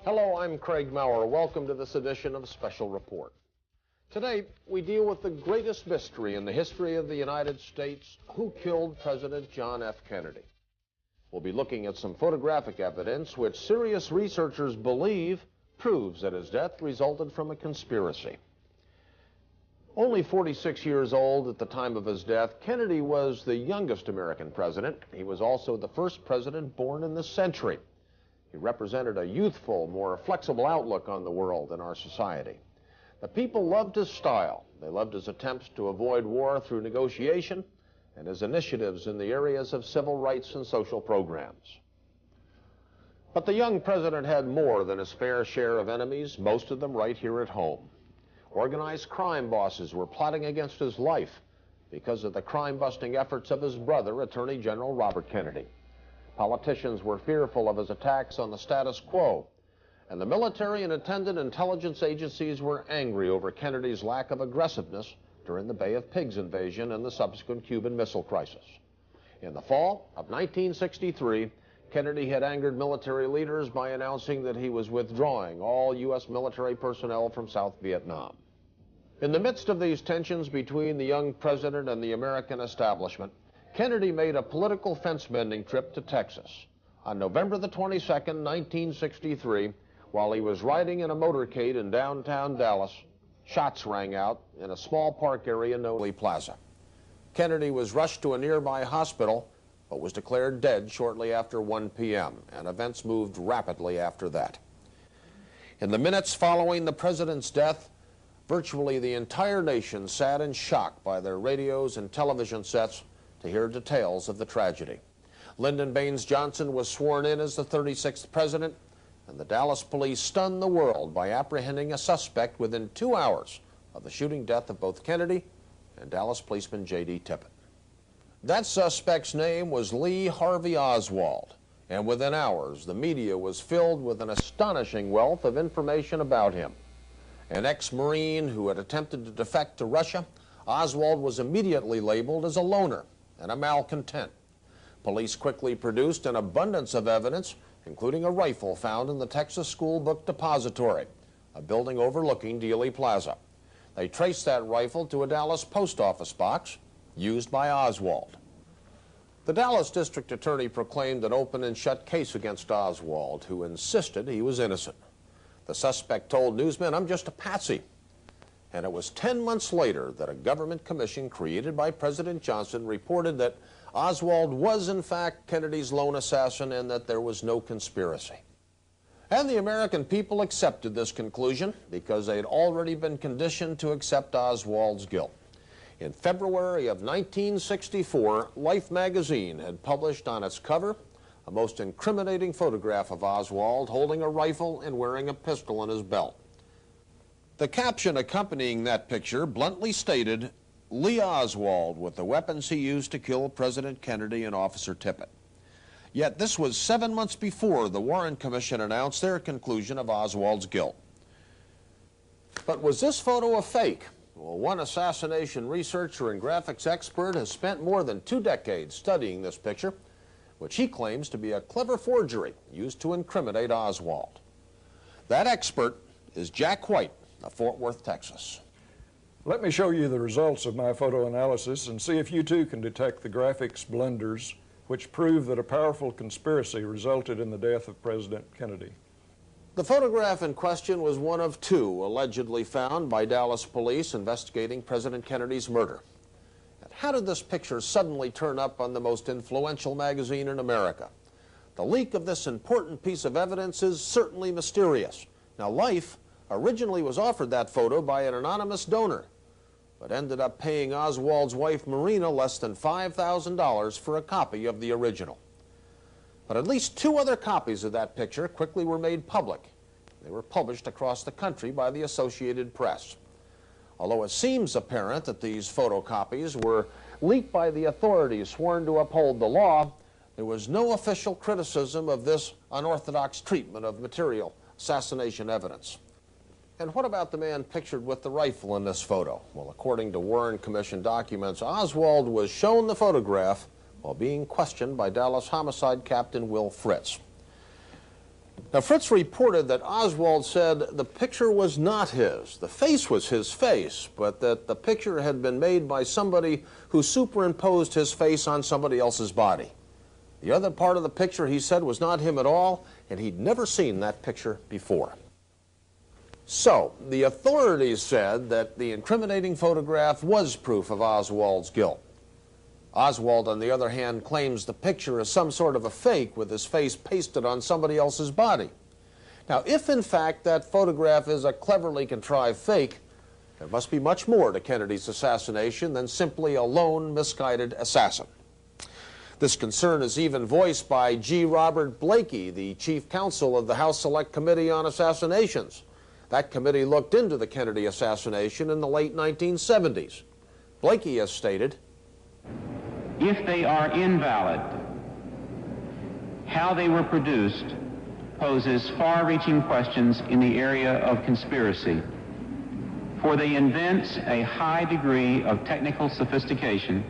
Hello, I'm Craig Maurer. Welcome to this edition of Special Report. Today, we deal with the greatest mystery in the history of the United States: who killed President John F. Kennedy? We'll be looking at some photographic evidence which serious researchers believe proves that his death resulted from a conspiracy. Only 46 years old at the time of his death, Kennedy was the youngest American president. He was also the first president born in this century. He represented a youthful, more flexible outlook on the world and our society. The people loved his style. They loved his attempts to avoid war through negotiation and his initiatives in the areas of civil rights and social programs. But the young president had more than his fair share of enemies, most of them right here at home. Organized crime bosses were plotting against his life because of the crime-busting efforts of his brother, Attorney General Robert Kennedy. Politicians were fearful of his attacks on the status quo, and the military and attendant intelligence agencies were angry over Kennedy's lack of aggressiveness during the Bay of Pigs invasion and the subsequent Cuban Missile Crisis. In the fall of 1963, Kennedy had angered military leaders by announcing that he was withdrawing all U.S. military personnel from South Vietnam. In the midst of these tensions between the young president and the American establishment, Kennedy made a political fence-mending trip to Texas. On November the 22nd, 1963, while he was riding in a motorcade in downtown Dallas, shots rang out in a small park area known as Lee Plaza. Kennedy was rushed to a nearby hospital, but was declared dead shortly after 1 p.m., and events moved rapidly after that. In the minutes following the president's death, virtually the entire nation sat in shock by their radios and television sets to hear details of the tragedy. Lyndon Baines Johnson was sworn in as the 36th president, and the Dallas police stunned the world by apprehending a suspect within 2 hours of the shooting death of both Kennedy and Dallas policeman J.D. Tippit. That suspect's name was Lee Harvey Oswald, and within hours the media was filled with an astonishing wealth of information about him. An ex-Marine who had attempted to defect to Russia, Oswald was immediately labeled as a loner and a malcontent. Police quickly produced an abundance of evidence, including a rifle found in the Texas School Book Depository, a building overlooking Dealey Plaza. They traced that rifle to a Dallas post office box used by Oswald. The Dallas district attorney proclaimed an open and shut case against Oswald, who insisted he was innocent. The suspect told newsmen, "I'm just a patsy." And it was 10 months later that a government commission created by President Johnson reported that Oswald was in fact Kennedy's lone assassin and that there was no conspiracy. And the American people accepted this conclusion because they had already been conditioned to accept Oswald's guilt. In February of 1964, Life magazine had published on its cover a most incriminating photograph of Oswald holding a rifle and wearing a pistol in his belt. The caption accompanying that picture bluntly stated, "Lee Oswald with the weapons he used to kill President Kennedy and Officer Tippit." Yet this was 7 months before the Warren Commission announced their conclusion of Oswald's guilt. But was this photo a fake? Well, one assassination researcher and graphics expert has spent more than 2 decades studying this picture, which he claims to be a clever forgery used to incriminate Oswald. That expert is Jack White of Fort Worth, Texas. Let me show you the results of my photo analysis and see if you too can detect the graphics blunders which prove that a powerful conspiracy resulted in the death of President Kennedy. The photograph in question was one of 2 allegedly found by Dallas police investigating President Kennedy's murder. And how did this picture suddenly turn up on the most influential magazine in America? The leak of this important piece of evidence is certainly mysterious. Now, Life originally was offered that photo by an anonymous donor, but ended up paying Oswald's wife Marina less than $5,000 for a copy of the original. But at least 2 other copies of that picture quickly were made public. They were published across the country by the Associated Press. Although it seems apparent that these photocopies were leaked by the authorities sworn to uphold the law, there was no official criticism of this unorthodox treatment of material assassination evidence. And what about the man pictured with the rifle in this photo? Well, according to Warren Commission documents, Oswald was shown the photograph while being questioned by Dallas Homicide Captain Will Fritz. Now, Fritz reported that Oswald said the picture was not his. The face was his face, but that the picture had been made by somebody who superimposed his face on somebody else's body. The other part of the picture, he said, was not him at all, and he'd never seen that picture before. So, the authorities said that the incriminating photograph was proof of Oswald's guilt. Oswald, on the other hand, claims the picture is some sort of a fake with his face pasted on somebody else's body. Now, if in fact that photograph is a cleverly contrived fake, there must be much more to Kennedy's assassination than simply a lone, misguided assassin. This concern is even voiced by G. Robert Blakey, the chief counsel of the House Select Committee on Assassinations. That committee looked into the Kennedy assassination in the late 1970s. Blakey has stated, "If they are invalid, how they were produced poses far-reaching questions in the area of conspiracy, for they evince a high degree of technical sophistication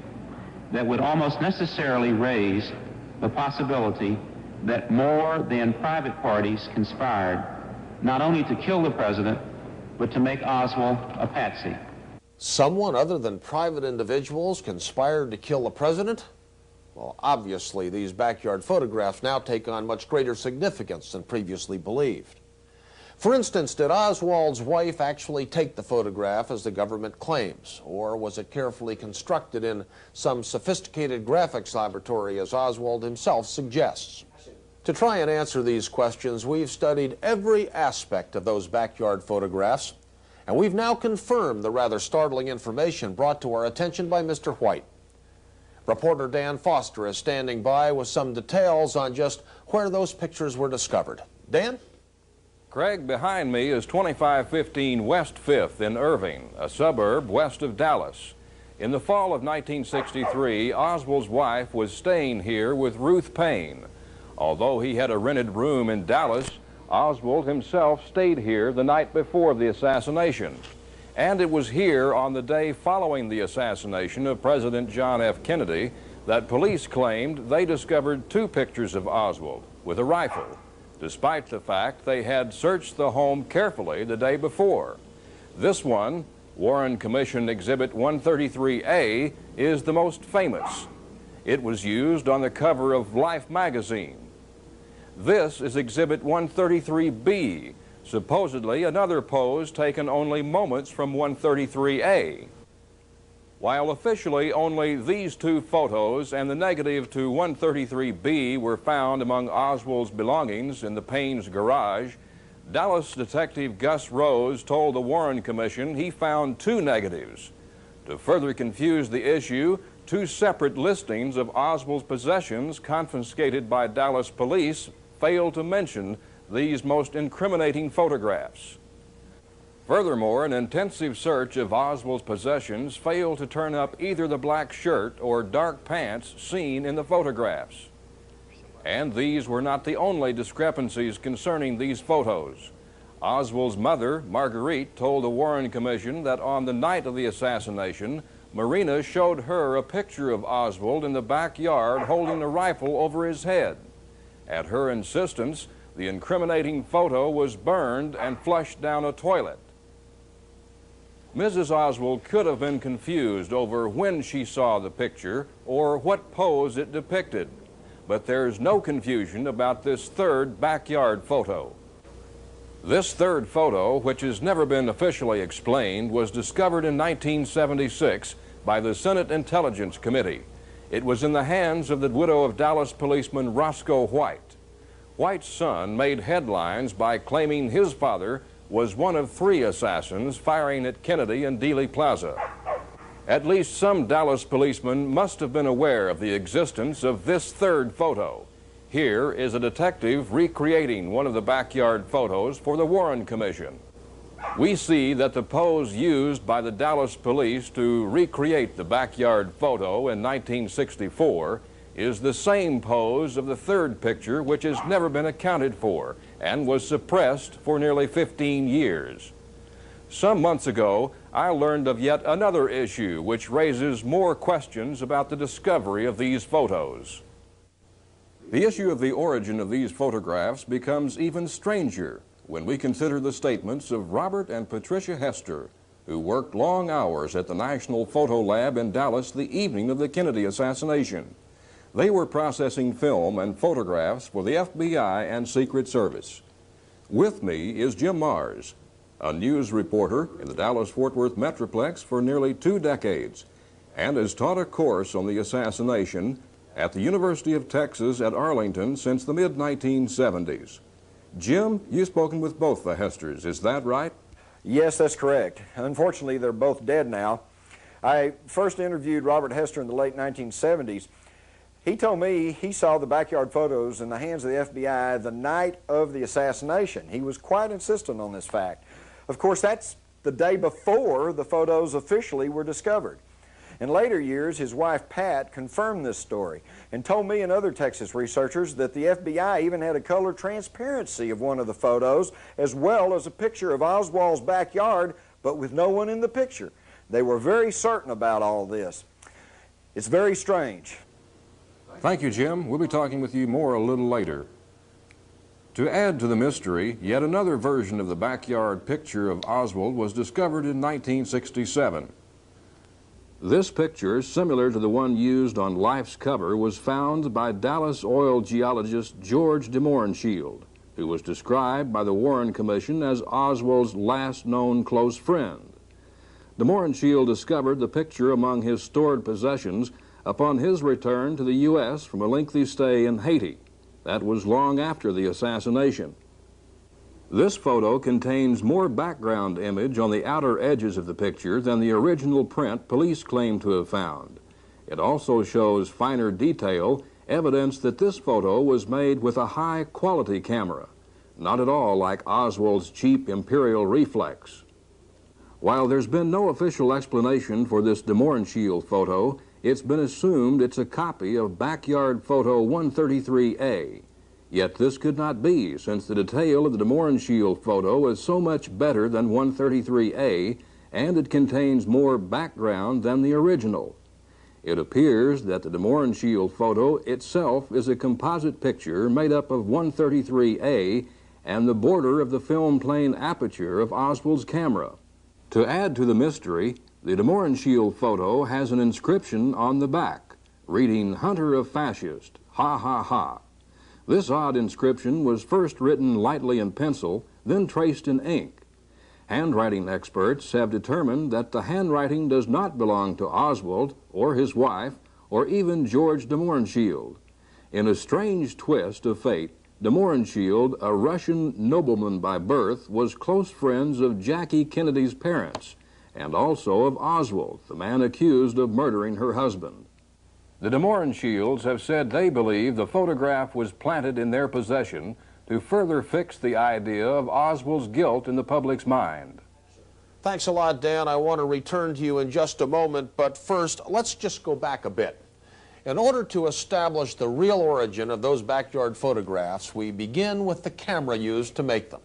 that would almost necessarily raise the possibility that more than private parties conspired not only to kill the president, but to make Oswald a patsy." Someone other than private individuals conspired to kill the president? Well, obviously, these backyard photographs now take on much greater significance than previously believed. For instance, did Oswald's wife actually take the photograph as the government claims? Or was it carefully constructed in some sophisticated graphics laboratory, as Oswald himself suggests? To try and answer these questions, we've studied every aspect of those backyard photographs, and we've now confirmed the rather startling information brought to our attention by Mr. White. Reporter Dan Foster is standing by with some details on just where those pictures were discovered. Dan? Craig, behind me is 2515 West 5th in Irving, a suburb west of Dallas. In the fall of 1963, Oswald's wife was staying here with Ruth Payne. Although he had a rented room in Dallas, Oswald himself stayed here the night before the assassination. And it was here on the day following the assassination of President John F. Kennedy that police claimed they discovered two pictures of Oswald with a rifle, despite the fact they had searched the home carefully the day before. This one, Warren Commission Exhibit 133A, is the most famous. It was used on the cover of Life magazine. This is Exhibit 133B, supposedly another pose taken only moments from 133A. While officially only these two photos and the negative to 133B were found among Oswald's belongings in the Payne's garage, Dallas detective Gus Rose told the Warren Commission he found two negatives. To further confuse the issue, two separate listings of Oswald's possessions confiscated by Dallas police failed to mention these most incriminating photographs. Furthermore, an intensive search of Oswald's possessions failed to turn up either the black shirt or dark pants seen in the photographs. And these were not the only discrepancies concerning these photos. Oswald's mother, Marguerite, told the Warren Commission that on the night of the assassination, Marina showed her a picture of Oswald in the backyard holding a rifle over his head. At her insistence, the incriminating photo was burned and flushed down a toilet. Mrs. Oswald could have been confused over when she saw the picture or what pose it depicted, but there's no confusion about this third backyard photo. This third photo, which has never been officially explained, was discovered in 1976 by the Senate Intelligence Committee. It was in the hands of the widow of Dallas policeman Roscoe White. White's son made headlines by claiming his father was one of three assassins firing at Kennedy and Dealey Plaza. At least some Dallas policemen must have been aware of the existence of this third photo. Here is a detective recreating one of the backyard photos for the Warren Commission. We see that the pose used by the Dallas police to recreate the backyard photo in 1964 is the same pose of the third picture, which has never been accounted for and was suppressed for nearly 15 years. Some months ago, I learned of yet another issue which raises more questions about the discovery of these photos. The issue of the origin of these photographs becomes even stranger when we consider the statements of Robert and Patricia Hester, who worked long hours at the National Photo Lab in Dallas the evening of the Kennedy assassination. They were processing film and photographs for the FBI and Secret Service. With me is Jim Mars, a news reporter in the Dallas-Fort Worth Metroplex for nearly 2 decades, and has taught a course on the assassination at the University of Texas at Arlington since the mid-1970s. Jim, you've spoken with both the Hesters, is that right? Yes, that's correct. Unfortunately, they're both dead now. I first interviewed Robert Hester in the late 1970s. He told me he saw the backyard photos in the hands of the FBI the night of the assassination. He was quite insistent on this fact. Of course, that's the day before the photos officially were discovered. In later years, his wife, Pat, confirmed this story and told me and other Texas researchers that the FBI even had a color transparency of one of the photos, as well as a picture of Oswald's backyard, but with no one in the picture. They were very certain about all this. It's very strange. Thank you, Jim. We'll be talking with you more a little later. To add to the mystery, yet another version of the backyard picture of Oswald was discovered in 1967. This picture, similar to the one used on Life's cover, was found by Dallas oil geologist George de Mohrenschildt, who was described by the Warren Commission as Oswald's last known close friend. De Mohrenschildt discovered the picture among his stored possessions upon his return to the U.S. from a lengthy stay in Haiti. That was long after the assassination. This photo contains more background image on the outer edges of the picture than the original print police claim to have found. It also shows finer detail, evidence that this photo was made with a high-quality camera, not at all like Oswald's cheap Imperial reflex. While there's been no official explanation for this de Mohrenschildt photo, it's been assumed it's a copy of backyard photo 133A. Yet this could not be, since the detail of the de Mohrenschildt photo is so much better than 133A, and it contains more background than the original. It appears that the de Mohrenschildt photo itself is a composite picture made up of 133A and the border of the film plane aperture of Oswald's camera. To add to the mystery, the de Mohrenschildt photo has an inscription on the back, reading, "Hunter of Fascist, ha ha ha." This odd inscription was first written lightly in pencil, then traced in ink. Handwriting experts have determined that the handwriting does not belong to Oswald or his wife or even George de Mohrenschildt. In a strange twist of fate, de Mohrenschildt, a Russian nobleman by birth, was close friends of Jackie Kennedy's parents and also of Oswald, the man accused of murdering her husband. The de Mohrenschildts have said they believe the photograph was planted in their possession to further fix the idea of Oswald's guilt in the public's mind. Thanks a lot, Dan. I want to return to you in just a moment, but first, let's just go back a bit. In order to establish the real origin of those backyard photographs, we begin with the camera used to make them.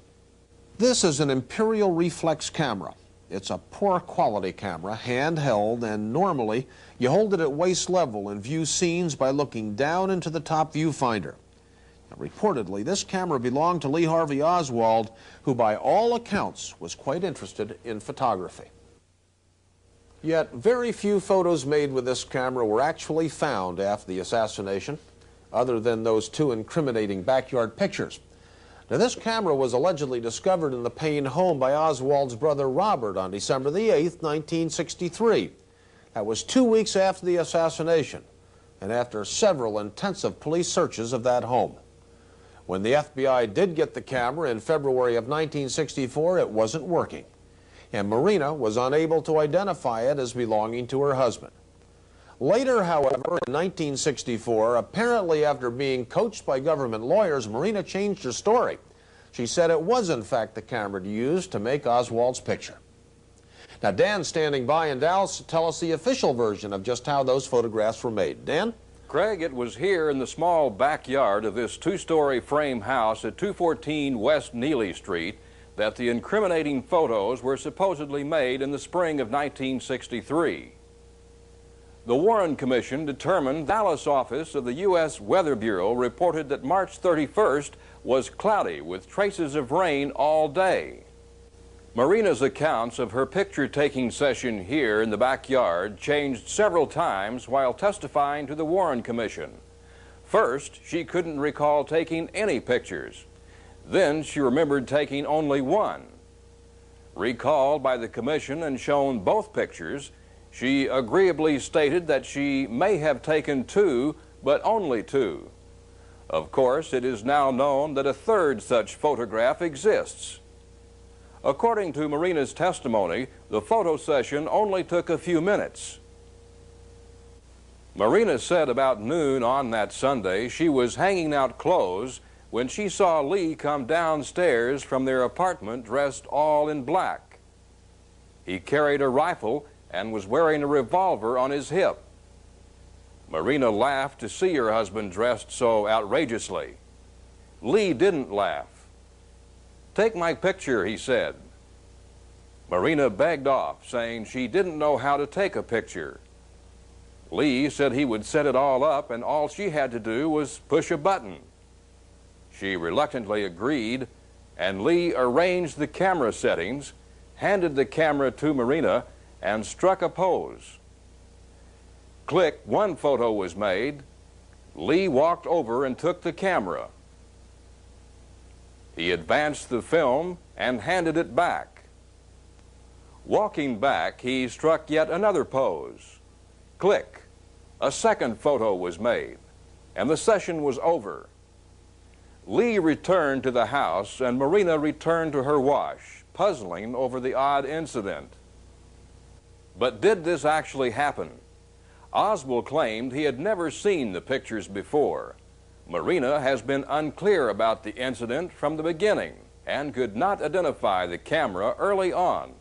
This is an Imperial reflex camera. It's a poor quality camera, handheld, and normally you hold it at waist level and view scenes by looking down into the top viewfinder. Now, reportedly, this camera belonged to Lee Harvey Oswald, who by all accounts was quite interested in photography. Yet very few photos made with this camera were actually found after the assassination, other than those 2 incriminating backyard pictures. Now, this camera was allegedly discovered in the Payne home by Oswald's brother Robert on December the 8th, 1963. That was 2 weeks after the assassination and after several intensive police searches of that home. When the FBI did get the camera in February of 1964, it wasn't working, and Marina was unable to identify it as belonging to her husband. Later, however, in 1964, apparently after being coached by government lawyers, Marina changed her story. She said it was, in fact, the camera used to make Oswald's picture. Now, Dan's standing by in Dallas to tell us the official version of just how those photographs were made. Dan? Craig, it was here in the small backyard of this 2-story frame house at 214 West Neely Street that the incriminating photos were supposedly made in the spring of 1963. The Warren Commission determined the Dallas office of the U.S. Weather Bureau reported that March 31st was cloudy with traces of rain all day. Marina's accounts of her picture-taking session here in the backyard changed several times while testifying to the Warren Commission. First, she couldn't recall taking any pictures. Then she remembered taking only one. Recalled by the commission and shown both pictures, she agreeably stated that she may have taken two, but only two. Of course, it is now known that a third such photograph exists. According to Marina's testimony, the photo session only took a few minutes. Marina said about noon on that Sunday she was hanging out clothes when she saw Lee come downstairs from their apartment dressed all in black. He carried a rifle and was wearing a revolver on his hip. Marina laughed to see her husband dressed so outrageously. Lee didn't laugh. "Take my picture," he said. Marina begged off, saying she didn't know how to take a picture. Lee said he would set it all up and all she had to do was push a button. She reluctantly agreed, and Lee arranged the camera settings, handed the camera to Marina, and struck a pose. Click, one photo was made. Lee walked over and took the camera. He advanced the film and handed it back. Walking back, he struck yet another pose. Click, a second photo was made, and the session was over. Lee returned to the house, and Marina returned to her wash, puzzling over the odd incident. But did this actually happen? Oswald claimed he had never seen the pictures before. Marina has been unclear about the incident from the beginning and could not identify the camera early on.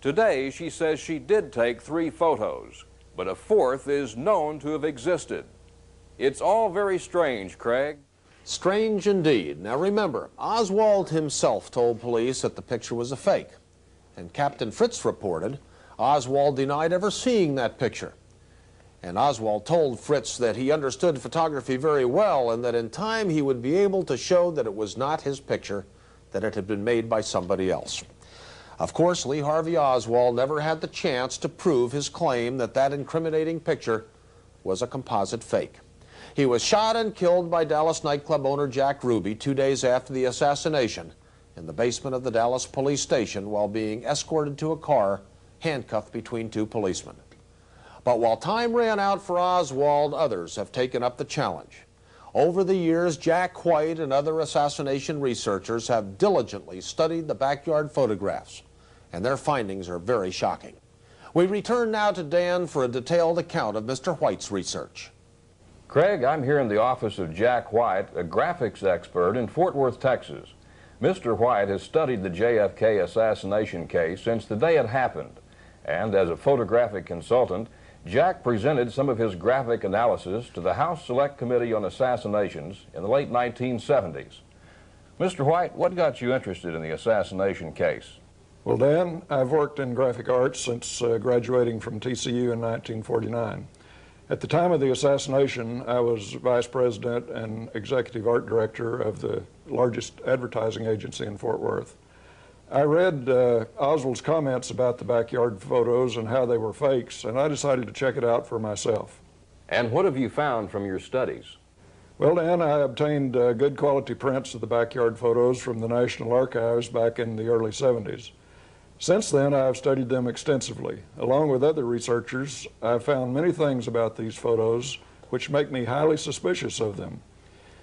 Today, she says she did take 3 photos, but a 4th is known to have existed. It's all very strange, Craig. Strange indeed. Now remember, Oswald himself told police that the picture was a fake. And Captain Fritz reported Oswald denied ever seeing that picture. And Oswald told Fritz that he understood photography very well and that in time he would be able to show that it was not his picture, that it had been made by somebody else. Of course, Lee Harvey Oswald never had the chance to prove his claim that that incriminating picture was a composite fake. He was shot and killed by Dallas nightclub owner Jack Ruby 2 days after the assassination in the basement of the Dallas police station while being escorted to a car handcuffed between 2 policemen. But while time ran out for Oswald, others have taken up the challenge. Over the years, Jack White and other assassination researchers have diligently studied the backyard photographs, and their findings are very shocking. We return now to Dan for a detailed account of Mr. White's research. Craig, I'm here in the office of Jack White, a graphics expert in Fort Worth, Texas. Mr. White has studied the JFK assassination case since the day it happened, and as a photographic consultant, Jack presented some of his graphic analysis to the House Select Committee on Assassinations in the late 1970s. Mr. White, what got you interested in the assassination case? Well, Dan, I've worked in graphic arts since graduating from TCU in 1949. At the time of the assassination, I was vice president and executive art director of the largest advertising agency in Fort Worth. I read Oswald's comments about the backyard photos and how they were fakes, and I decided to check it out for myself. And what have you found from your studies? Well, Dan, I obtained good quality prints of the backyard photos from the National Archives back in the early 70s. Since then, I've studied them extensively. Along with other researchers, I've found many things about these photos which make me highly suspicious of them.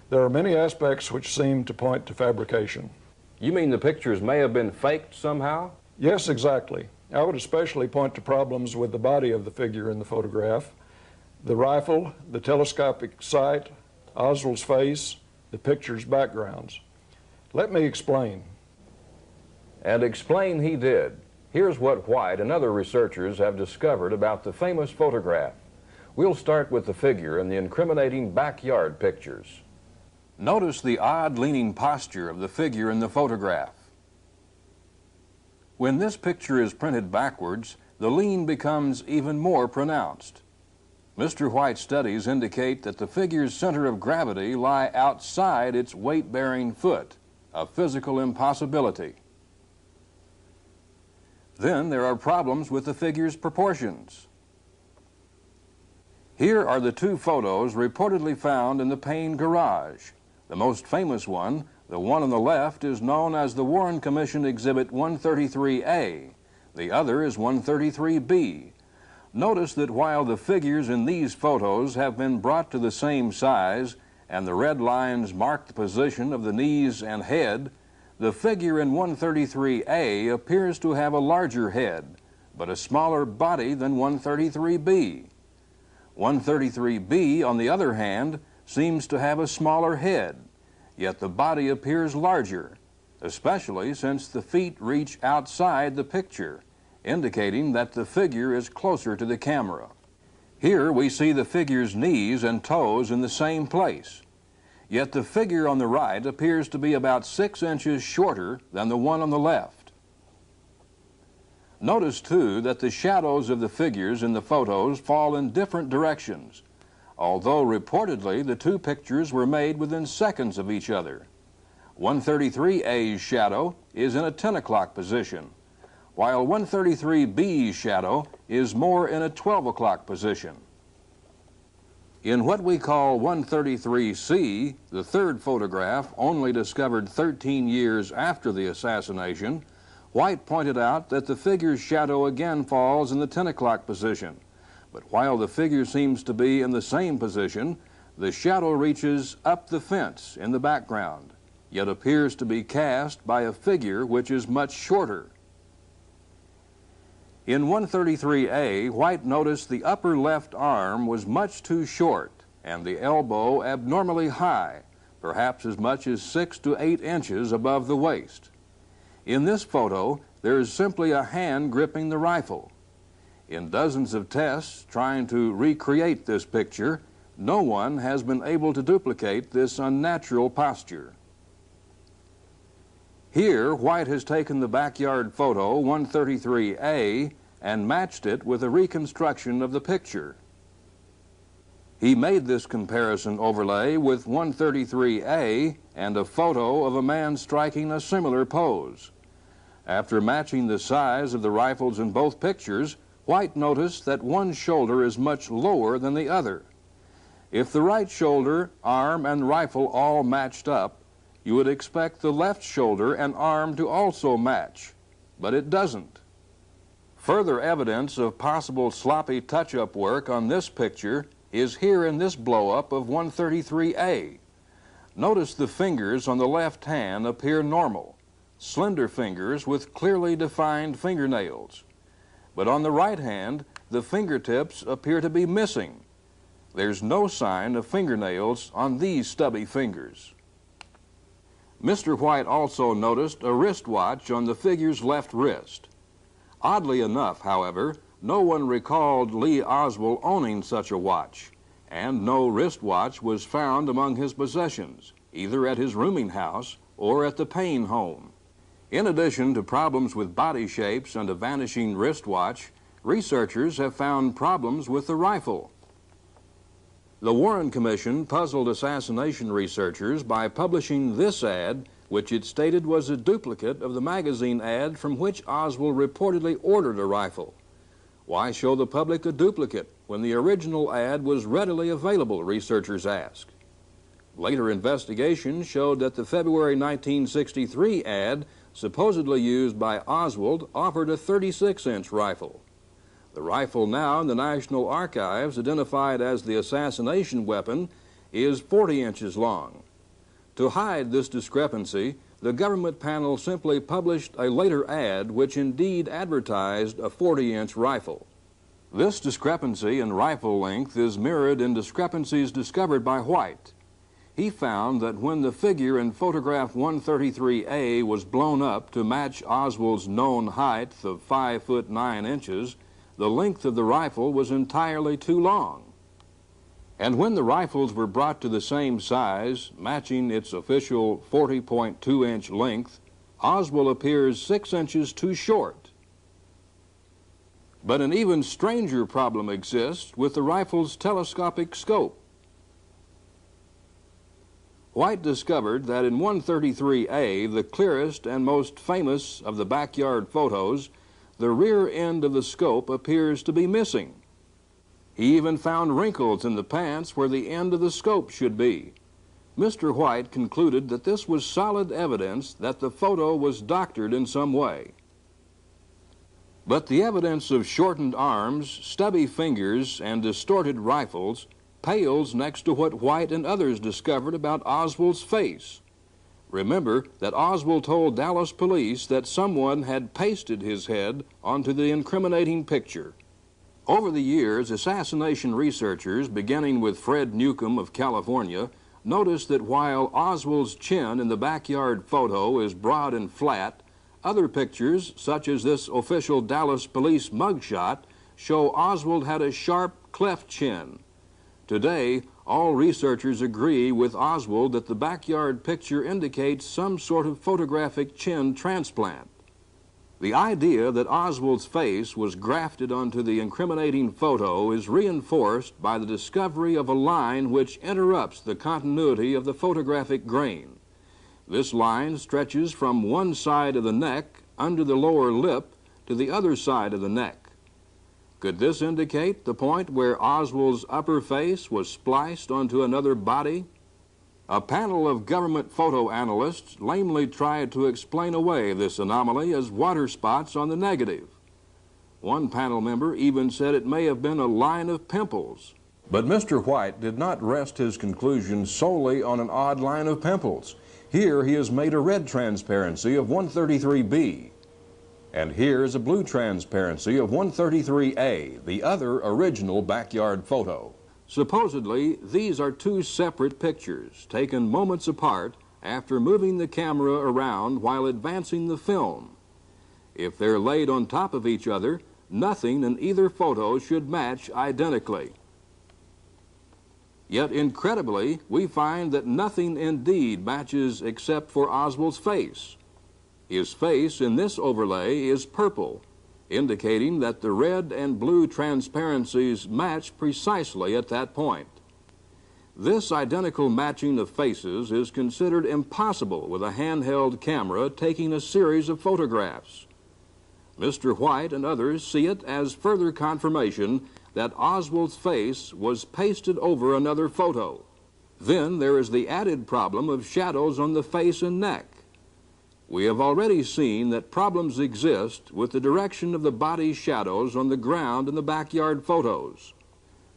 There are many aspects which seem to point to fabrication. You mean the pictures may have been faked somehow? Yes, exactly. I would especially point to problems with the body of the figure in the photograph, the rifle, the telescopic sight, Oswald's face, the picture's backgrounds. Let me explain. And explain he did. Here's what White and other researchers have discovered about the famous photograph. We'll start with the figure in the incriminating backyard pictures. Notice the odd leaning posture of the figure in the photograph. When this picture is printed backwards, the lean becomes even more pronounced. Mr. White's studies indicate that the figure's center of gravity lie outside its weight-bearing foot, a physical impossibility. Then there are problems with the figure's proportions. Here are the two photos reportedly found in the Payne garage. The most famous one, the one on the left, is known as the Warren Commission Exhibit 133A. The other is 133B. Notice that while the figures in these photos have been brought to the same size and the red lines mark the position of the knees and head, the figure in 133A appears to have a larger head, but a smaller body than 133B. 133B, on the other hand, seems to have a smaller head, yet the body appears larger, especially since the feet reach outside the picture, indicating that the figure is closer to the camera. Here we see the figure's knees and toes in the same place, yet the figure on the right appears to be about 6 inches shorter than the one on the left. Notice, too, that the shadows of the figures in the photos fall in different directions, although reportedly the two pictures were made within seconds of each other. 133A's shadow is in a 10 o'clock position, while 133B's shadow is more in a 12 o'clock position. In what we call 133C, the third photograph, only discovered 13 years after the assassination, White pointed out that the figure's shadow again falls in the 10 o'clock position. But while the figure seems to be in the same position, the shadow reaches up the fence in the background, yet appears to be cast by a figure which is much shorter. In 133A, White noticed the upper left arm was much too short and the elbow abnormally high, perhaps as much as 6 to 8 inches above the waist. In this photo, there is simply a hand gripping the rifle. In dozens of tests trying to recreate this picture, no one has been able to duplicate this unnatural posture. Here, White has taken the backyard photo 133A and matched it with a reconstruction of the picture. He made this comparison overlay with 133A and a photo of a man striking a similar pose. After matching the size of the rifles in both pictures, White noticed that one shoulder is much lower than the other. If the right shoulder, arm, and rifle all matched up, you would expect the left shoulder and arm to also match, but it doesn't. Further evidence of possible sloppy touch-up work on this picture is here in this blow-up of 133A. Notice the fingers on the left hand appear normal, slender fingers with clearly defined fingernails. But on the right hand, the fingertips appear to be missing. There's no sign of fingernails on these stubby fingers. Mr. White also noticed a wristwatch on the figure's left wrist. Oddly enough, however, no one recalled Lee Oswald owning such a watch, and no wristwatch was found among his possessions, either at his rooming house or at the Payne home. In addition to problems with body shapes and a vanishing wristwatch, researchers have found problems with the rifle. The Warren Commission puzzled assassination researchers by publishing this ad, which it stated was a duplicate of the magazine ad from which Oswald reportedly ordered a rifle. Why show the public a duplicate when the original ad was readily available, researchers asked. Later investigation showed that the February 1963 ad supposedly used by Oswald offered a 36-inch rifle. The rifle now in the National Archives, identified as the assassination weapon, is 40 inches long. To hide this discrepancy, the government panel simply published a later ad which indeed advertised a 40-inch rifle. This discrepancy in rifle length is mirrored in discrepancies discovered by White. He found that when the figure in photograph 133A was blown up to match Oswald's known height of 5 foot 9 inches, the length of the rifle was entirely too long. And when the rifles were brought to the same size, matching its official 40.2-inch length, Oswald appears 6 inches too short. But an even stranger problem exists with the rifle's telescopic scope. White discovered that in 133A, the clearest and most famous of the backyard photos, the rear end of the scope appears to be missing. He even found wrinkles in the pants where the end of the scope should be. Mr. White concluded that this was solid evidence that the photo was doctored in some way. But the evidence of shortened arms, stubby fingers, and distorted rifles pales next to what White and others discovered about Oswald's face. Remember that Oswald told Dallas police that someone had pasted his head onto the incriminating picture. Over the years, assassination researchers, beginning with Fred Newcomb of California, noticed that while Oswald's chin in the backyard photo is broad and flat, other pictures, such as this official Dallas police mugshot, show Oswald had a sharp, cleft chin. Today, all researchers agree with Oswald that the backyard picture indicates some sort of photographic chin transplant. The idea that Oswald's face was grafted onto the incriminating photo is reinforced by the discovery of a line which interrupts the continuity of the photographic grain. This line stretches from one side of the neck under the lower lip to the other side of the neck. Could this indicate the point where Oswald's upper face was spliced onto another body? A panel of government photo analysts lamely tried to explain away this anomaly as water spots on the negative. One panel member even said it may have been a line of pimples. But Mr. White did not rest his conclusion solely on an odd line of pimples. Here he has made a red transparency of 133B. And here is a blue transparency of 133A, the other original backyard photo. Supposedly, these are two separate pictures taken moments apart after moving the camera around while advancing the film. If they're laid on top of each other, nothing in either photo should match identically. Yet incredibly, we find that nothing indeed matches except for Oswald's face. His face in this overlay is purple, indicating that the red and blue transparencies match precisely at that point. This identical matching of faces is considered impossible with a handheld camera taking a series of photographs. Mr. White and others see it as further confirmation that Oswald's face was pasted over another photo. Then there is the added problem of shadows on the face and neck. We have already seen that problems exist with the direction of the body's shadows on the ground in the backyard photos.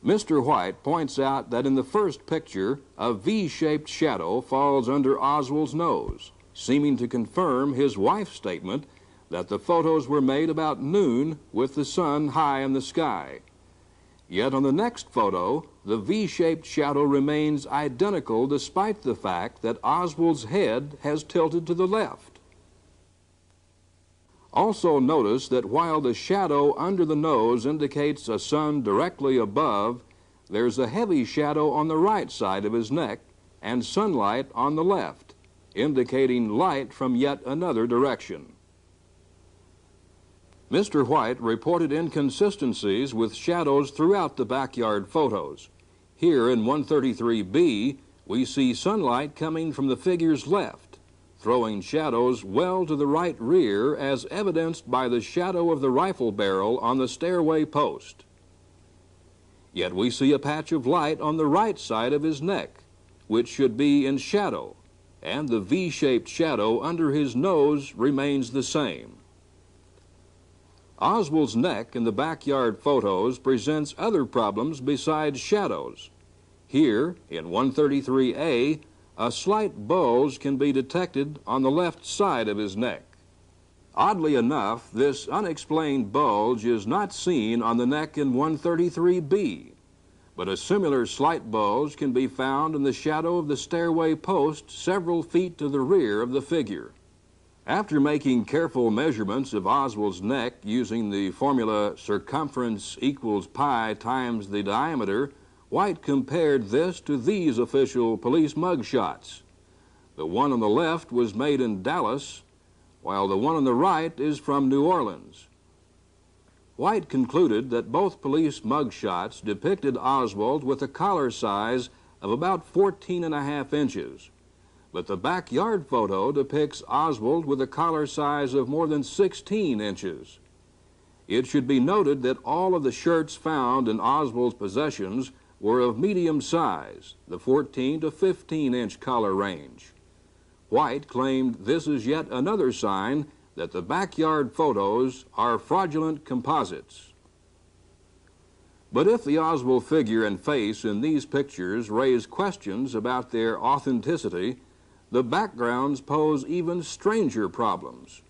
Mr. White points out that in the first picture, a V-shaped shadow falls under Oswald's nose, seeming to confirm his wife's statement that the photos were made about noon with the sun high in the sky. Yet on the next photo, the V-shaped shadow remains identical despite the fact that Oswald's head has tilted to the left. Also notice that while the shadow under the nose indicates a sun directly above, there's a heavy shadow on the right side of his neck and sunlight on the left, indicating light from yet another direction. Mr. White reported inconsistencies with shadows throughout the backyard photos. Here in 133B, we see sunlight coming from the figure's left, throwing shadows well to the right rear as evidenced by the shadow of the rifle barrel on the stairway post. Yet we see a patch of light on the right side of his neck, which should be in shadow, and the V-shaped shadow under his nose remains the same. Oswald's neck in the backyard photos presents other problems besides shadows. Here, in 133A, a slight bulge can be detected on the left side of his neck. Oddly enough, this unexplained bulge is not seen on the neck in 133B, but a similar slight bulge can be found in the shadow of the stairway post several feet to the rear of the figure. After making careful measurements of Oswald's neck using the formula circumference equals pi times the diameter, White compared this to these official police mugshots. The one on the left was made in Dallas, while the one on the right is from New Orleans. White concluded that both police mugshots depicted Oswald with a collar size of about 14.5 inches, but the backyard photo depicts Oswald with a collar size of more than 16 inches. It should be noted that all of the shirts found in Oswald's possessions were of medium size, the 14 to 15-inch collar range. White claimed this is yet another sign that the backyard photos are fraudulent composites. But if the Oswald figure and face in these pictures raise questions about their authenticity, the backgrounds pose even stranger problems.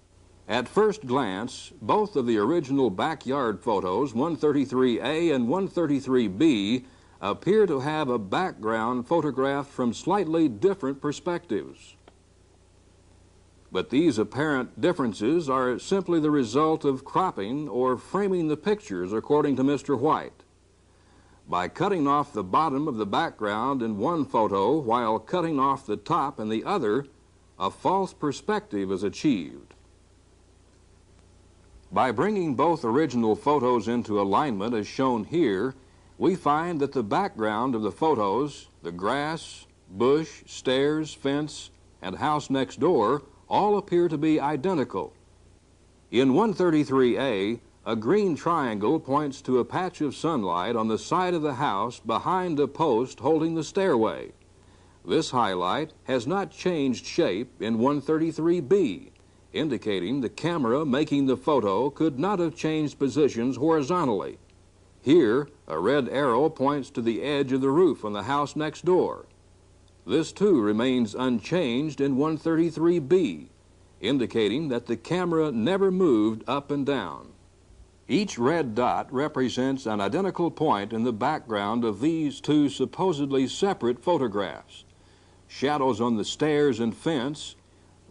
At first glance, both of the original backyard photos, 133A and 133B, appear to have a background photographed from slightly different perspectives. But these apparent differences are simply the result of cropping or framing the pictures, according to Mr. White. By cutting off the bottom of the background in one photo while cutting off the top in the other, a false perspective is achieved. By bringing both original photos into alignment as shown here, we find that the background of the photos, the grass, bush, stairs, fence, and house next door, all appear to be identical. In 133A, a green triangle points to a patch of sunlight on the side of the house behind a post holding the stairway. This highlight has not changed shape in 133B, indicating the camera making the photo could not have changed positions horizontally. Here, a red arrow points to the edge of the roof on the house next door. This too remains unchanged in 133B, indicating that the camera never moved up and down. Each red dot represents an identical point in the background of these two supposedly separate photographs. Shadows on the stairs and fence,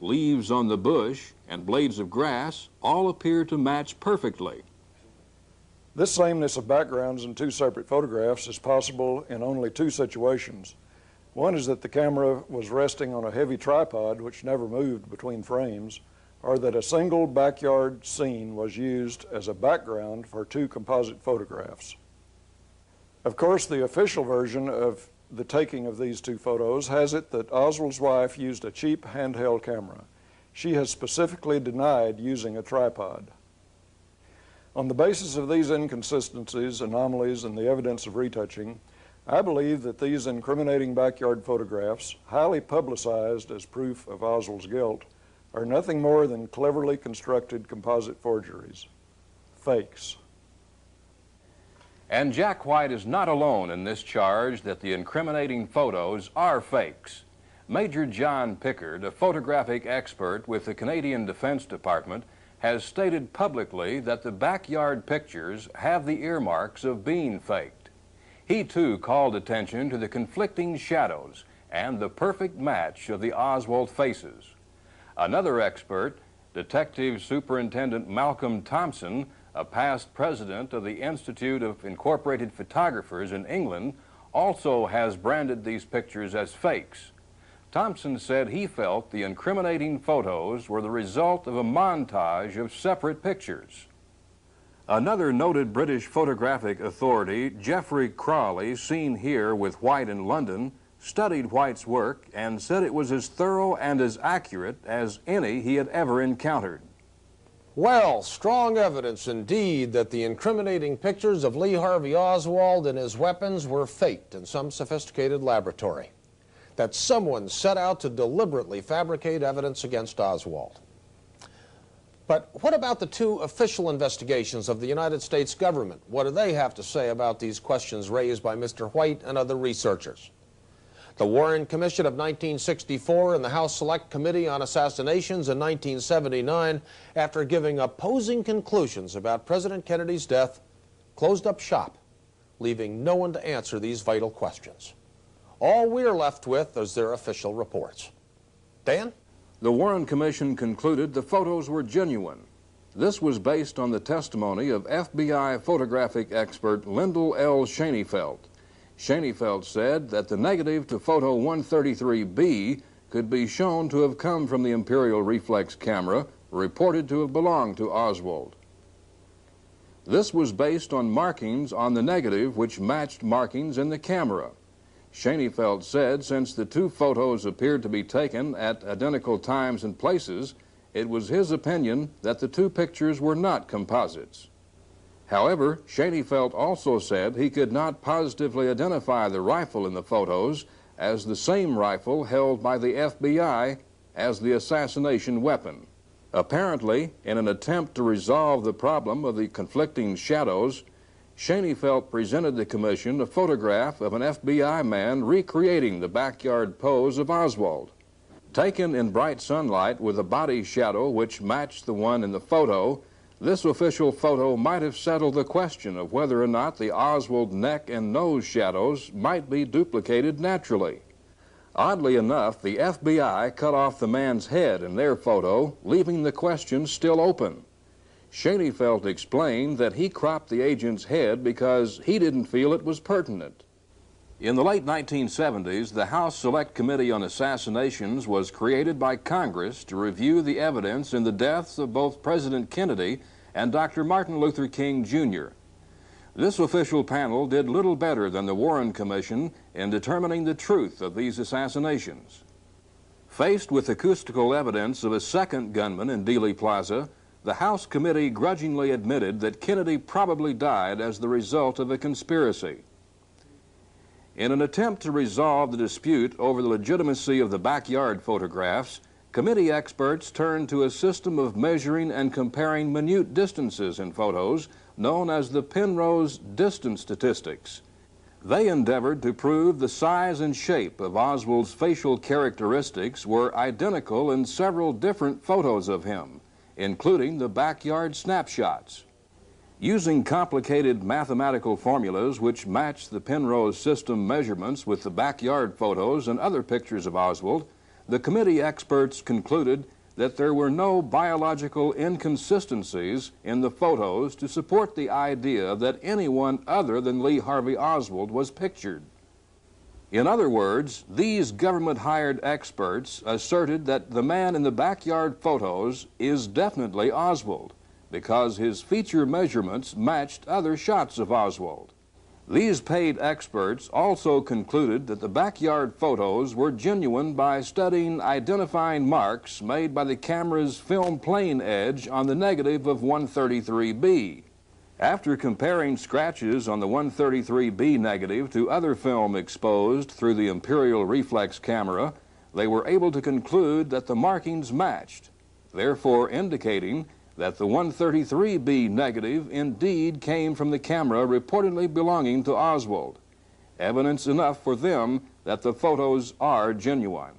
leaves on the bush, and blades of grass all appear to match perfectly. This sameness of backgrounds in two separate photographs is possible in only two situations. One is that the camera was resting on a heavy tripod which never moved between frames, or that a single backyard scene was used as a background for two composite photographs. Of course, the official version of the taking of these two photos has it that Oswald's wife used a cheap handheld camera. She has specifically denied using a tripod. On the basis of these inconsistencies, anomalies, and the evidence of retouching, I believe that these incriminating backyard photographs, highly publicized as proof of Oswald's guilt, are nothing more than cleverly constructed composite forgeries, fakes. And Jack White is not alone in this charge that the incriminating photos are fakes. Major John Pickard, a photographic expert with the Canadian Defense Department, has stated publicly that the backyard pictures have the earmarks of being faked. He too called attention to the conflicting shadows and the perfect match of the Oswald faces. Another expert, Detective Superintendent Malcolm Thompson, a past president of the Institute of Incorporated Photographers in England, also has branded these pictures as fakes. Thompson said he felt the incriminating photos were the result of a montage of separate pictures. Another noted British photographic authority, Geoffrey Crawley, seen here with White in London, studied White's work and said it was as thorough and as accurate as any he had ever encountered. Well, strong evidence indeed that the incriminating pictures of Lee Harvey Oswald and his weapons were faked in some sophisticated laboratory. That someone set out to deliberately fabricate evidence against Oswald. But what about the two official investigations of the United States government? What do they have to say about these questions raised by Mr. White and other researchers? The Warren Commission of 1964 and the House Select Committee on Assassinations in 1979, after giving opposing conclusions about President Kennedy's death, closed up shop, leaving no one to answer these vital questions. All we're left with is their official reports. Dan? The Warren Commission concluded the photos were genuine. This was based on the testimony of FBI photographic expert Lyndall L. Schoenfeld. Schoenfeld said that the negative to photo 133B could be shown to have come from the Imperial reflex camera reported to have belonged to Oswald. This was based on markings on the negative which matched markings in the camera. Schoenfeld said since the two photos appeared to be taken at identical times and places, it was his opinion that the two pictures were not composites. However, Schoenfeld also said he could not positively identify the rifle in the photos as the same rifle held by the FBI as the assassination weapon. Apparently, in an attempt to resolve the problem of the conflicting shadows, Schoenfeld presented the commission a photograph of an FBI man recreating the backyard pose of Oswald. Taken in bright sunlight with a body shadow which matched the one in the photo, this official photo might have settled the question of whether or not the Oswald neck and nose shadows might be duplicated naturally. Oddly enough, the FBI cut off the man's head in their photo, leaving the question still open. Schoenfeld explained that he cropped the agent's head because he didn't feel it was pertinent. In the late 1970s, the House Select Committee on Assassinations was created by Congress to review the evidence in the deaths of both President Kennedy and Dr. Martin Luther King, Jr. This official panel did little better than the Warren Commission in determining the truth of these assassinations. Faced with acoustical evidence of a second gunman in Dealey Plaza, the House committee grudgingly admitted that Kennedy probably died as the result of a conspiracy. In an attempt to resolve the dispute over the legitimacy of the backyard photographs, committee experts turned to a system of measuring and comparing minute distances in photos known as the Penrose distance statistics. They endeavored to prove the size and shape of Oswald's facial characteristics were identical in several different photos of him, including the backyard snapshots. Using complicated mathematical formulas which matched the Penrose system measurements with the backyard photos and other pictures of Oswald, the committee experts concluded that there were no biological inconsistencies in the photos to support the idea that anyone other than Lee Harvey Oswald was pictured. In other words, these government-hired experts asserted that the man in the backyard photos is definitely Oswald, because his feature measurements matched other shots of Oswald. These paid experts also concluded that the backyard photos were genuine by studying identifying marks made by the camera's film plane edge on the negative of 133B. After comparing scratches on the 133B negative to other film exposed through the Imperial reflex camera, they were able to conclude that the markings matched, therefore indicating that the 133B negative indeed came from the camera reportedly belonging to Oswald, evidence enough for them that the photos are genuine.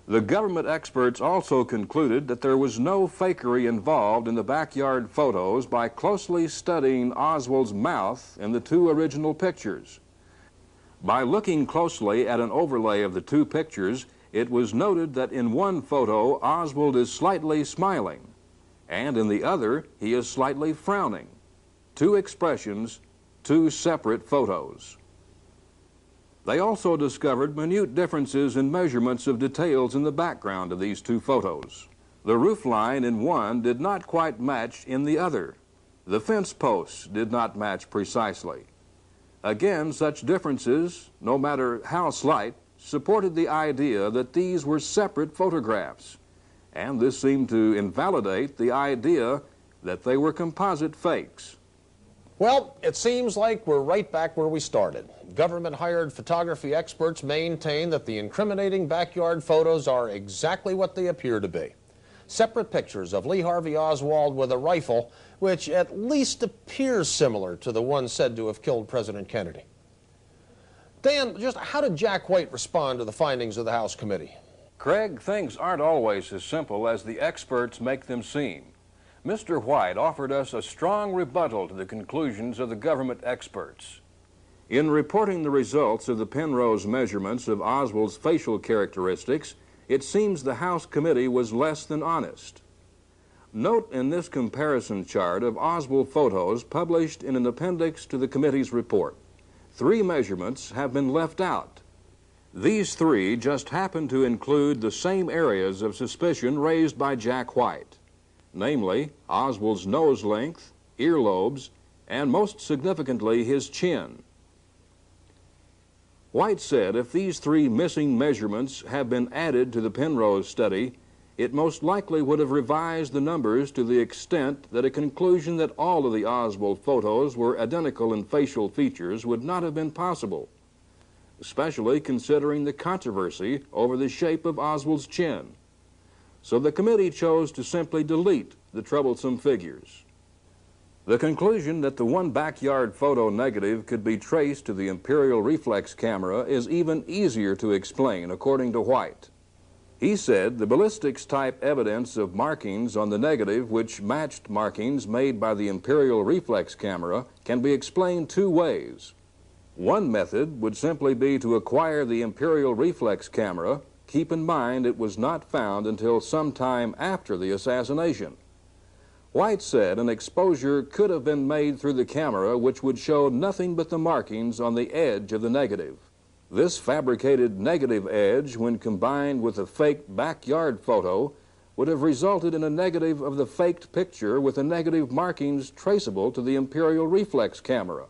The government experts also concluded that there was no fakery involved in the backyard photos by closely studying Oswald's mouth in the two original pictures. By looking closely at an overlay of the two pictures, it was noted that in one photo Oswald is slightly smiling, and in the other, he is slightly frowning. Two expressions, two separate photos. They also discovered minute differences in measurements of details in the background of these two photos. The roof line in one did not quite match in the other. The fence posts did not match precisely. Again, such differences, no matter how slight, supported the idea that these were separate photographs. And this seemed to invalidate the idea that they were composite fakes. Well, it seems like we're right back where we started. Government-hired photography experts maintain that the incriminating backyard photos are exactly what they appear to be. Separate pictures of Lee Harvey Oswald with a rifle, which at least appears similar to the one said to have killed President Kennedy. Dan, just how did Jack White respond to the findings of the House committee? Craig, things aren't always as simple as the experts make them seem. Mr. White offered us a strong rebuttal to the conclusions of the government experts. In reporting the results of the Penrose measurements of Oswald's facial characteristics, it seems the House committee was less than honest. Note in this comparison chart of Oswald photos published in an appendix to the committee's report, 3 measurements have been left out. These 3 just happen to include the same areas of suspicion raised by Jack White, namely Oswald's nose length, earlobes, and most significantly his chin. White said if these three missing measurements have been added to the Penrose study, it most likely would have revised the numbers to the extent that a conclusion that all of the Oswald photos were identical in facial features would not have been possible, especially considering the controversy over the shape of Oswald's chin. So the committee chose to simply delete the troublesome figures. The conclusion that the one backyard photo negative could be traced to the imperial reflex camera is even easier to explain, according to White. He said the ballistics-type evidence of markings on the negative which matched markings made by the imperial reflex camera can be explained two ways. One method would simply be to acquire the imperial reflex camera. Keep in mind it was not found until some time after the assassination. White said an exposure could have been made through the camera which would show nothing but the markings on the edge of the negative. This fabricated negative edge, when combined with a faked backyard photo, would have resulted in a negative of the faked picture with the negative markings traceable to the imperial reflex camera.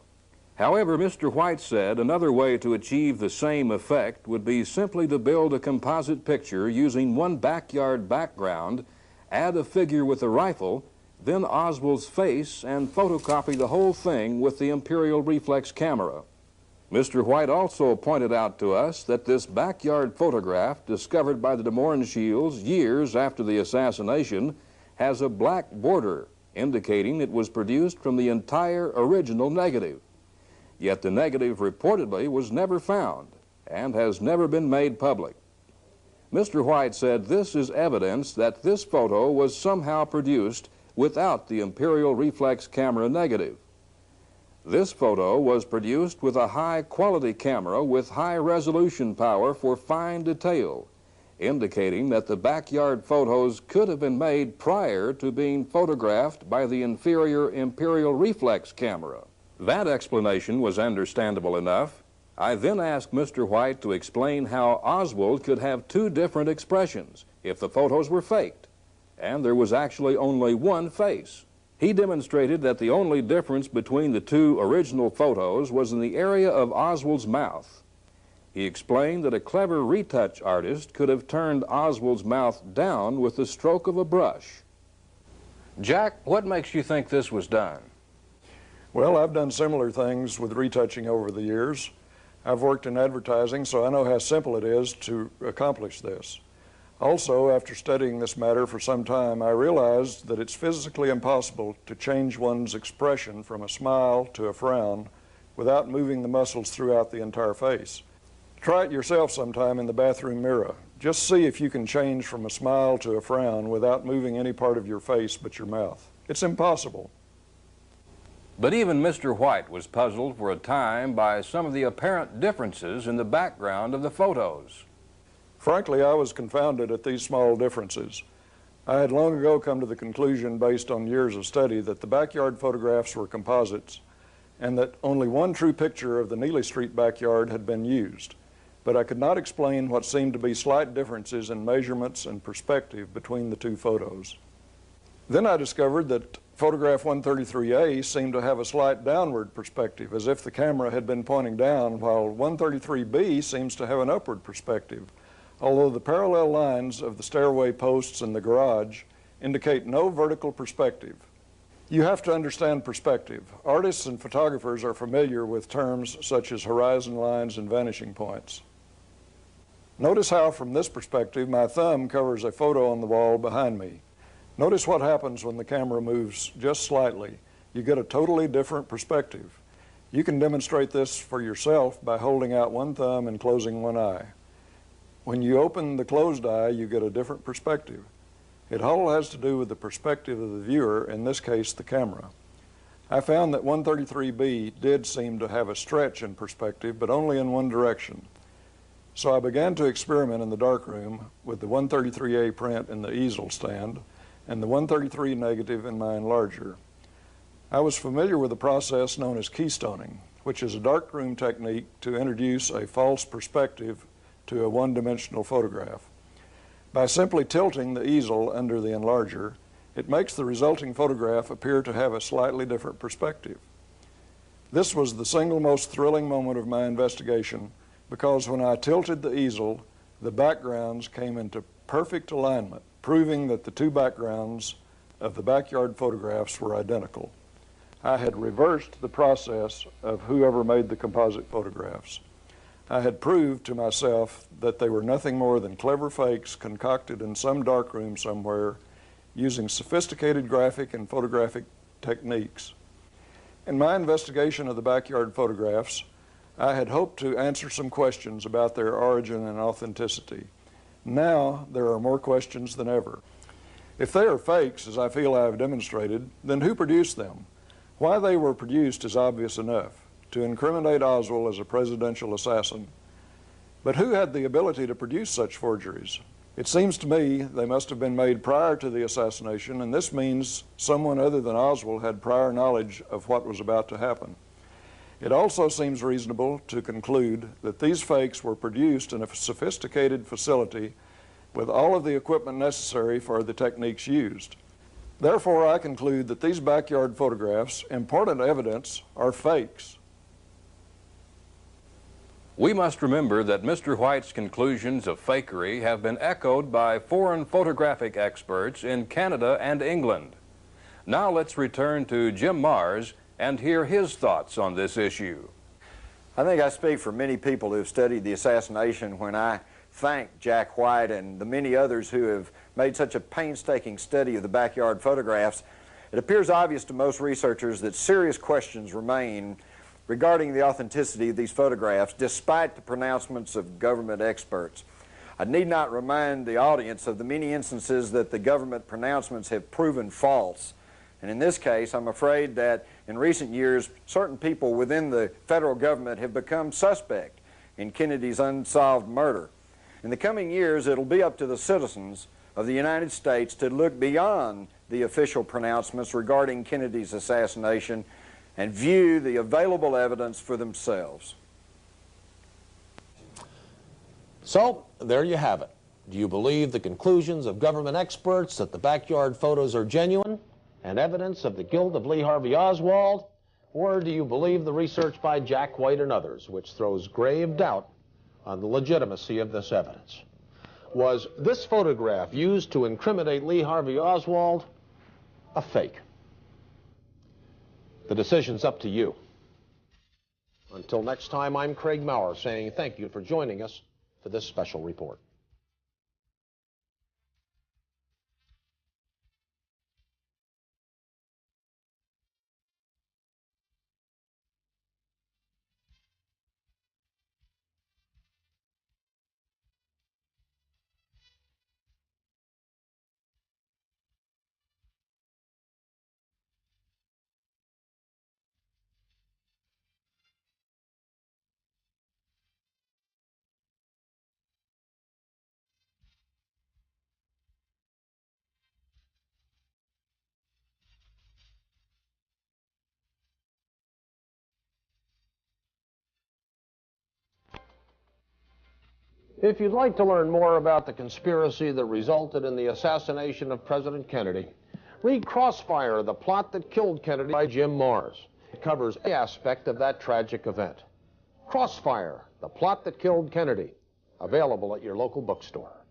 However, Mr. White said another way to achieve the same effect would be simply to build a composite picture using one backyard background, add a figure with a rifle, then Oswald's face, and photocopy the whole thing with the imperial reflex camera. Mr. White also pointed out to us that this backyard photograph, discovered by the de Mohrenschilds years after the assassination, has a black border, indicating it was produced from the entire original negative. Yet the negative reportedly was never found and has never been made public. Mr. White said this is evidence that this photo was somehow produced without the imperial reflex camera negative. This photo was produced with a high-quality camera with high resolution power for fine detail, indicating that the backyard photos could have been made prior to being photographed by the inferior imperial reflex camera. That explanation was understandable enough. I then asked Mr. White to explain how Oswald could have two different expressions if the photos were faked, and there was actually only one face. He demonstrated that the only difference between the two original photos was in the area of Oswald's mouth. He explained that a clever retouch artist could have turned Oswald's mouth down with the stroke of a brush. Jack, what makes you think this was done? Well, I've done similar things with retouching over the years. I've worked in advertising, so I know how simple it is to accomplish this. Also, after studying this matter for some time, I realized that it's physically impossible to change one's expression from a smile to a frown without moving the muscles throughout the entire face. Try it yourself sometime in the bathroom mirror. Just see if you can change from a smile to a frown without moving any part of your face but your mouth. It's impossible. But even Mr. White was puzzled for a time by some of the apparent differences in the background of the photos. Frankly, I was confounded at these small differences. I had long ago come to the conclusion, based on years of study, that the backyard photographs were composites and that only one true picture of the Neely Street backyard had been used. But I could not explain what seemed to be slight differences in measurements and perspective between the two photos. Then I discovered that photograph 133A seemed to have a slight downward perspective, as if the camera had been pointing down, while 133B seems to have an upward perspective, although the parallel lines of the stairway posts in the garage indicate no vertical perspective. You have to understand perspective. Artists and photographers are familiar with terms such as horizon lines and vanishing points. Notice how, from this perspective, my thumb covers a photo on the wall behind me. Notice what happens when the camera moves just slightly. You get a totally different perspective. You can demonstrate this for yourself by holding out one thumb and closing one eye. When you open the closed eye, you get a different perspective. It all has to do with the perspective of the viewer, in this case, the camera. I found that 133B did seem to have a stretch in perspective, but only in one direction. So I began to experiment in the darkroom with the 133A print in the easel stand and the 133 negative in my enlarger. I was familiar with the process known as keystoning, which is a darkroom technique to introduce a false perspective to a one-dimensional photograph. By simply tilting the easel under the enlarger, it makes the resulting photograph appear to have a slightly different perspective. This was the single most thrilling moment of my investigation because when I tilted the easel, the backgrounds came into perfect alignment, proving that the two backgrounds of the backyard photographs were identical. I had reversed the process of whoever made the composite photographs. I had proved to myself that they were nothing more than clever fakes concocted in some darkroom somewhere using sophisticated graphic and photographic techniques. In my investigation of the backyard photographs, I had hoped to answer some questions about their origin and authenticity. Now there are more questions than ever. If they are fakes, as I feel I have demonstrated, then who produced them? Why they were produced is obvious enough, to incriminate Oswald as a presidential assassin. But who had the ability to produce such forgeries? It seems to me they must have been made prior to the assassination, and this means someone other than Oswald had prior knowledge of what was about to happen. It also seems reasonable to conclude that these fakes were produced in a sophisticated facility with all of the equipment necessary for the techniques used. Therefore, I conclude that these backyard photographs, important evidence, are fakes. We must remember that Mr. White's conclusions of fakery have been echoed by foreign photographic experts in Canada and England. Now let's return to Jim Marrs and hear his thoughts on this issue. I think I speak for many people who have studied the assassination when I thank Jack White and the many others who have made such a painstaking study of the backyard photographs. It appears obvious to most researchers that serious questions remain regarding the authenticity of these photographs, despite the pronouncements of government experts. I need not remind the audience of the many instances that the government pronouncements have proven false. And in this case, I'm afraid that in recent years, certain people within the federal government have become suspect in Kennedy's unsolved murder. In the coming years, it'll be up to the citizens of the United States to look beyond the official pronouncements regarding Kennedy's assassination and view the available evidence for themselves. So, there you have it. Do you believe the conclusions of government experts that the backyard photos are genuine and evidence of the guilt of Lee Harvey Oswald? Or do you believe the research by Jack White and others, which throws grave doubt on the legitimacy of this evidence? Was this photograph used to incriminate Lee Harvey Oswald a fake? The decision's up to you. Until next time, I'm Craig Maurer saying thank you for joining us for this special report. If you'd like to learn more about the conspiracy that resulted in the assassination of President Kennedy, read Crossfire, The Plot That Killed Kennedy by Jim Marrs. It covers every aspect of that tragic event. Crossfire, The Plot That Killed Kennedy, available at your local bookstore.